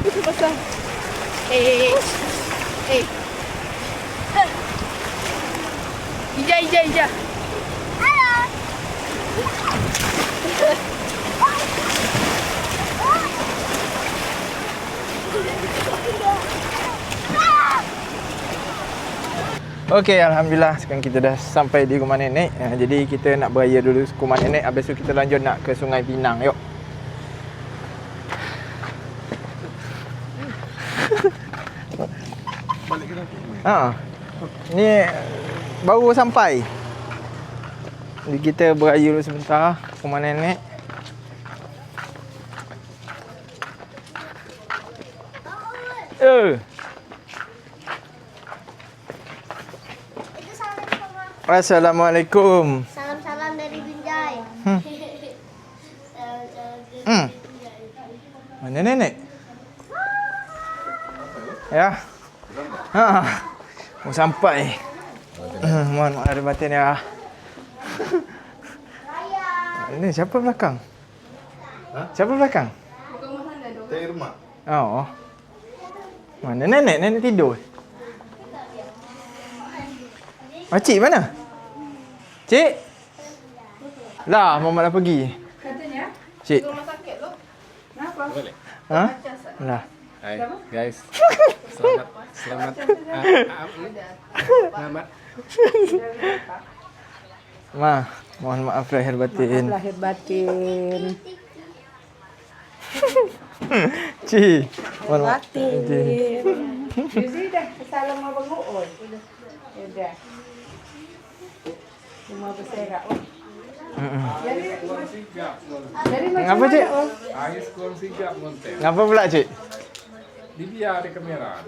Itu pasal. Eh. Ija. Okey, Alhamdulillah sekarang kita dah sampai di rumah nenek. Jadi kita nak beraya dulu ke rumah nenek. Habis tu kita lanjut nak ke Sungai Pinang. Yuk. Balik ke nanti. Ni baru sampai. Jadi kita beraya dulu sebentar ke rumah nenek. Assalamualaikum. Salam-salam dari Binjai. Mana nenek? Ya. Mau sampai. Mohon maaf lahir batin ya. Ini siapa belakang? Siapa belakang? Dari rumah. Oh. Mana nenek? Nenek tidur. Makcik mana? Cik? Lah, Mama dah pergi. Katanya Cik. rumah sakit lo. Kenapa? Balik. Ha? Lah. Hai guys. Selamat. Selamat. Mohon maaf lahir batin. Lahir batin. Cik. Mohon maaf. Batin. Jadi dah salam abang Uul. Dah. Rumah berserak. Jadi macam Ngapa, Cik? Air kurang sigap montel. Ngapa pula, Cik? Dibiar di kamera.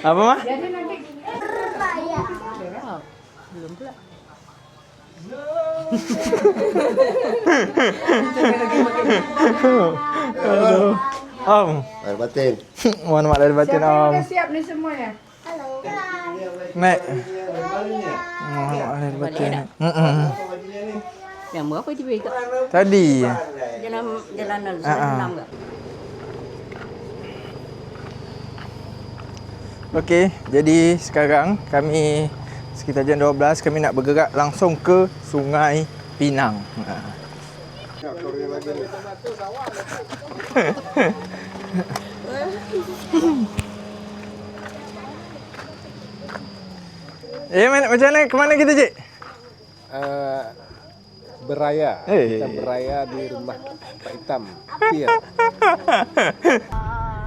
Apa, Ma? Jadi nanti belum pula. Aduh. Om. Lahir batin. Mohon maaf lahir batin, Siapa yang Om. dah siap ni semuanya? Halo. Nek. Mohon maaf lahir batin. Yang berapa dia bagi kat Tadi. jalanan senam tak? Okey, jadi sekarang kami sekitar jam 12 kami nak bergerak langsung ke Sungai Pinang. Macam mana? Ke mana kita, Cik? Beraya. Kita beraya di rumah Pak Hitam. Pier.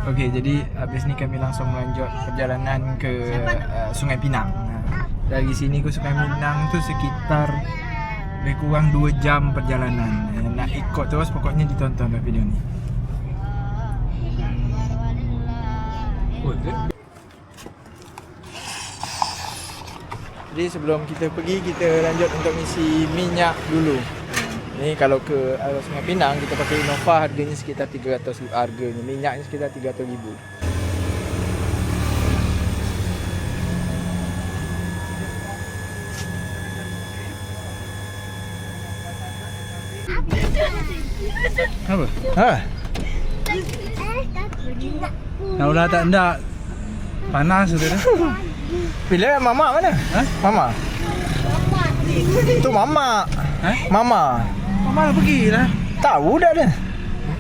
Okey, jadi habis ni kami langsung melanjut perjalanan ke Sungai Pinang. Dari sini ke Sungai Pinang tu sekitar lebih kurang 2 jam perjalanan. Nak ikut terus pokoknya ditonton video ni. Jadi sebelum kita pergi, kita lanjut untuk misi minyak dulu. Ni kalau ke arah Sungai Pinang kita pakai Innova, harganya sekitar 300 harganya. Minyaknya sekitar 300,000. Apa? Ha? Dah udah tak ada. Panas tu dah. Bila mama mana? Ha? Mama. Itu mama. Ha? Mama. Mama dah pergi lah. Tahu dah dah.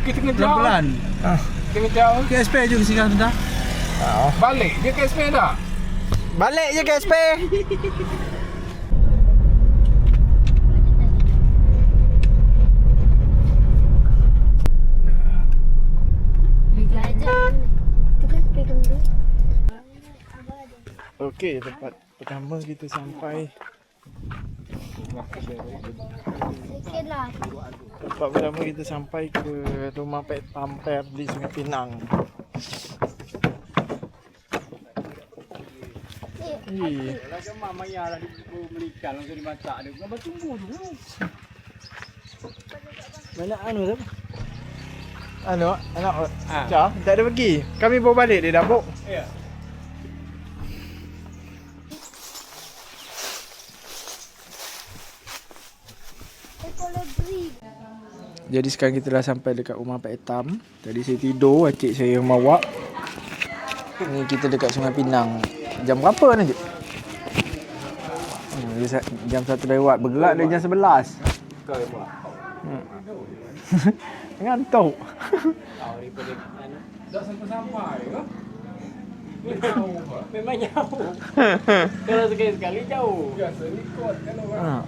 Kita kena jauh. Pelan-pelan. Kena jauh. KSP je ke sini dah. Balik. Dia ke SP dah. Balik je ke SP. Okey, tempat pertama kita sampai. Okeylah. Tempat pertama kita sampai ke rumah Pet Pamper di Sungai Pinang. Kalau mama ya lah belikan langsung dimasak dia. Gambar tunggu dulu. Mana anu tu? Anak Cah, tak ada pergi. Kami bawa balik dia dapur. Ya. Ekologi. Jadi sekarang kita dah sampai dekat rumah Pak Etam. Tadi saya tidur, acik saya bawa. Ni kita dekat Sungai Pinang. Jam berapa ni, Cik? Jam 1 lewat. Bergerak dari jam 11. Kau yang buat. Ngantuk. Dah sampai ke? Memang jauh. Kalau sekali-sekali jauh. Biasa ikut kan orang.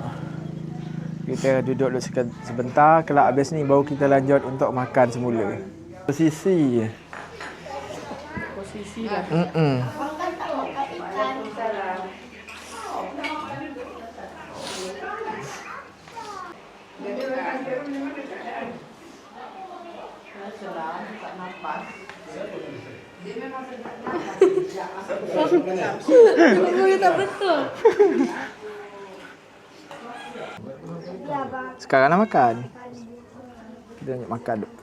Kita duduk sebentar. Kelak habis ni baru kita lanjut untuk makan semula. Posisi lah. Makan tak makan ikan. Tak betul. Sekarang nak makan. Kita nak makan duk.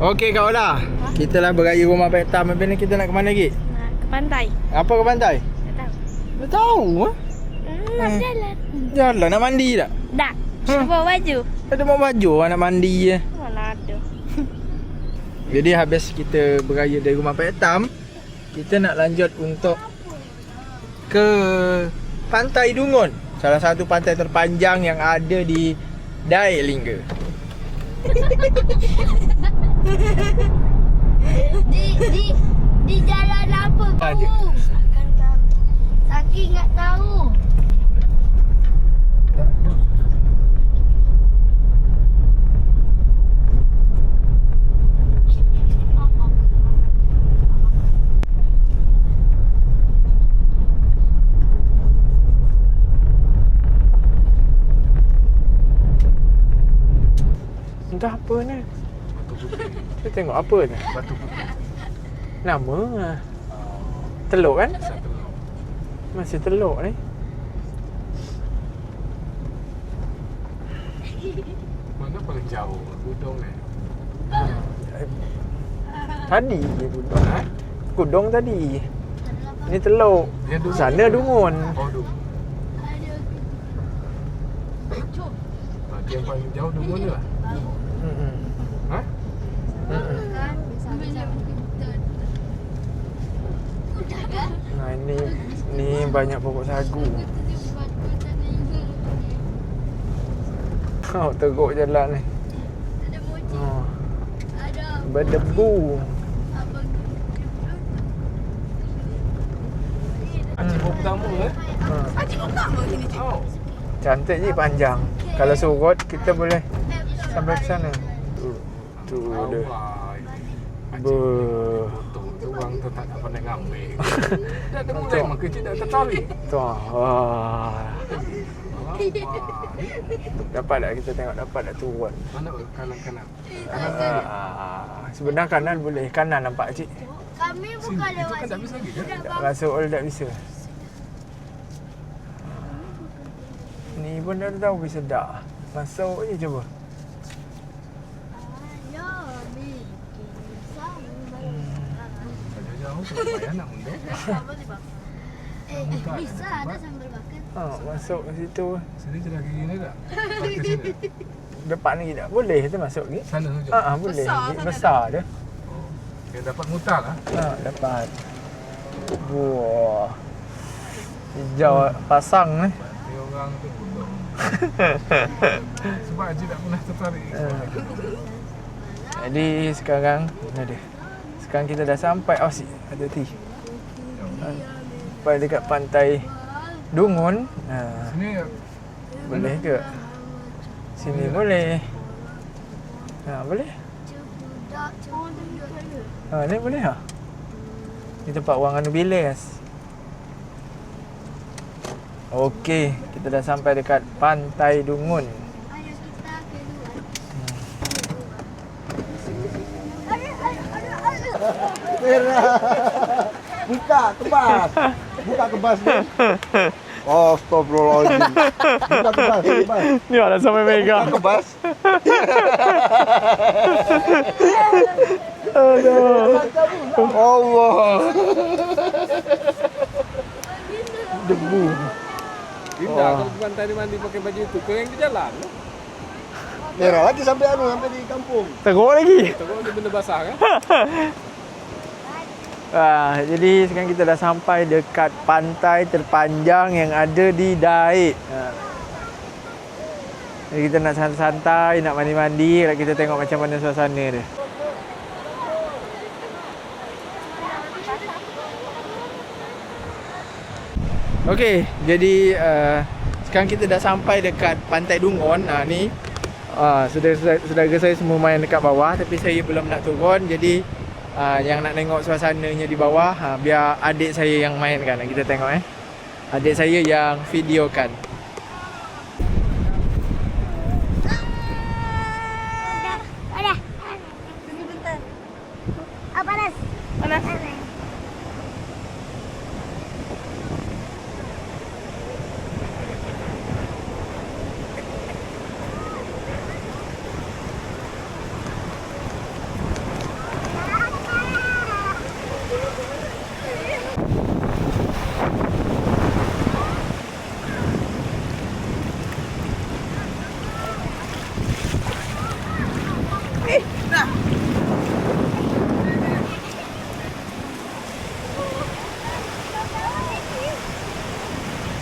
Okey Kak Ola. Kita lah beraya rumah Pak Etam. Habis ni kita nak ke mana lagi? Ke pantai. Apa ke pantai? Tak tahu. Tak tahu ah. Nak jalan. Jalan nak mandi tak? Tak. Bawa baju. Ada bawa baju orang nak mandi je. Mana ada. Jadi habis kita beraya dari rumah Pak Etam, kita nak lanjut untuk ke Pantai Dungun. Salah satu pantai terpanjang yang ada di Dai Lingga. Di jalan apa Aja. bau? Saking tak tahu. Entah apa ni. Kita tengok apa ni? Batu putih. Nama Teluk kan? Masih Teluk ni. Mana paling jauh? Gudong ni. Tadi je Kudong. Kudong tadi. Ni Teluk. Dia Dungun. Sana Dungun. Oh, Dungun. Dia yang paling jauh Dungun ni lah. Ha? Nah ni banyak pokok sagu. Oh, teruk jalan ni. Oh. Berdebu. Acik pertama Acik pertama sini, Cik. Oh. Cantik je, panjang. Kalau surut kita boleh sampai ke sana. Tu dia. Ber. Tu orang tu tak pandai ngambil. Dah ada mulai maka cik dah tertarik. Tu. Dapat tak kita tengok, dapat tak turun? Mana kanan-kanan? Sebenarnya kanan boleh. Kanan nampak cik. Kami bukan Itu lewat kan tak bisa lagi kan? Tak masuk all tak bisa. Ni pun dah tahu bisa tak. Masuk je cuba. Jauh sebab payah nak undur. Bisa ada sambal bakar. Masuk ke situ. Sini je lagi gini tak? Ke sini. Depan lagi tak? Boleh kita masuk ni. Sana saja. Boleh. Besar Besar dia. Dia dapat mutar lah. Dapat. Wah. Hijau pasang ni. Dia orang tu pun. Sebab Haji tak pernah tertarik. Jadi sekarang mana dia? Sekarang kita dah sampai. Oh, hati-hati. Sampai dekat pantai Dungun. Sini Boleh ke? Sini boleh. Boleh. Ni boleh tak? Ni tempat orang anu bilas. Okey, kita dah sampai dekat Pantai Dungun. Ayo kita keluar. Buka kebas. Buka kebas ni. Astagfirullahaladzim. Bebas. Ni ada sampai mega. Kebas. Aduh. Allah. Debu. Indah kalau bukan tadi mandi pakai baju itu, kering di jalan. Merah lagi sampai di kampung. Teruk lagi. Terus dia benda basah kan? Jadi sekarang kita dah sampai dekat pantai terpanjang yang ada di Daik. Jadi kita nak santai-santai, nak mandi-mandi, nak kita tengok macam mana suasana dia. Okey, jadi sekarang kita dah sampai dekat Pantai Dungon. Ni saudara saya semua main dekat bawah, tapi saya belum nak turun. Jadi yang nak tengok suasananya di bawah, biar adik saya yang mainkan. Kita tengok adik saya yang videokan. Ada. Tunggu bentar. Panas. Panas.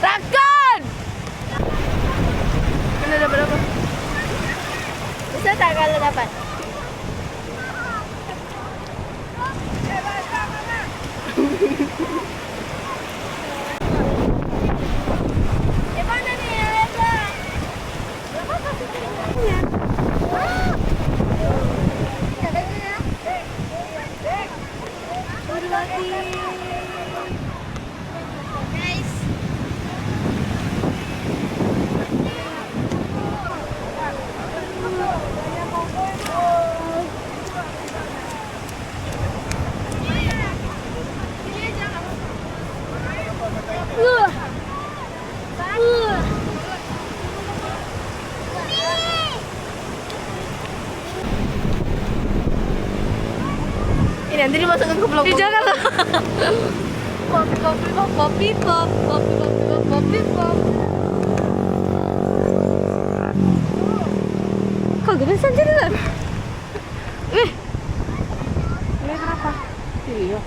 Rakan! Kena dapat apa? Bisa tak kalau dapat? Di mana ni, Reza? Berapa kasih telurnya? Guys. Ini nanti dimasukkan ke vlog. Janganlah. Popi pop, popi pop, popi pop, popi pop. Kau gede saja kan? Ini kenapa? Iya.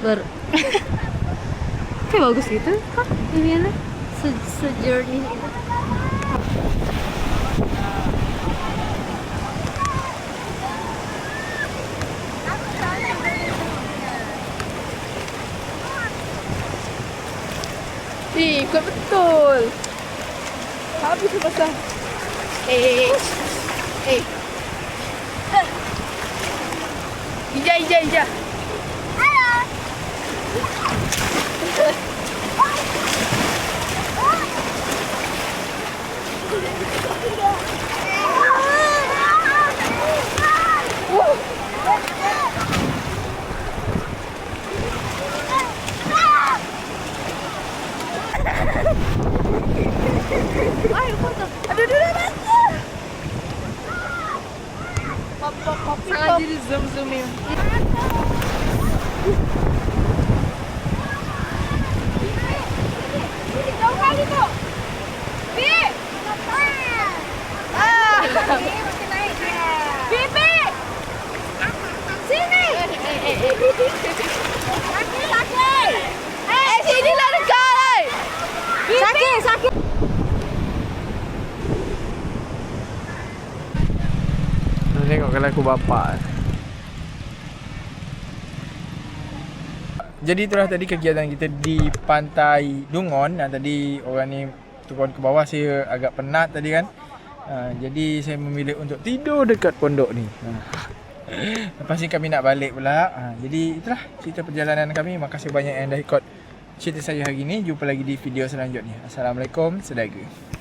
Ber. Kayak bagus gitu. Hah? Ini ada sejernih itu. Ih, kau betul. Habis pasang. Ija. Halo. Ayo foto. Aduh, pop. Sangat jadi zoom-zoomin. Jauh kali tuh. Bi. Bibi. Sini. Sakit. Sini lah dekat. Sakit. Tengok kalau aku bapak. Jadi itulah tadi kegiatan kita di Pantai Dungon. Tadi orang ni turun ke bawah, saya agak penat tadi kan. Jadi saya memilih untuk tidur dekat pondok ni. Lepas ni kami nak balik pula. Jadi itulah cerita perjalanan kami. Terima kasih banyak yang dah ikut cerita saya hari ni. Jumpa lagi di video selanjutnya. Assalamualaikum, saudara.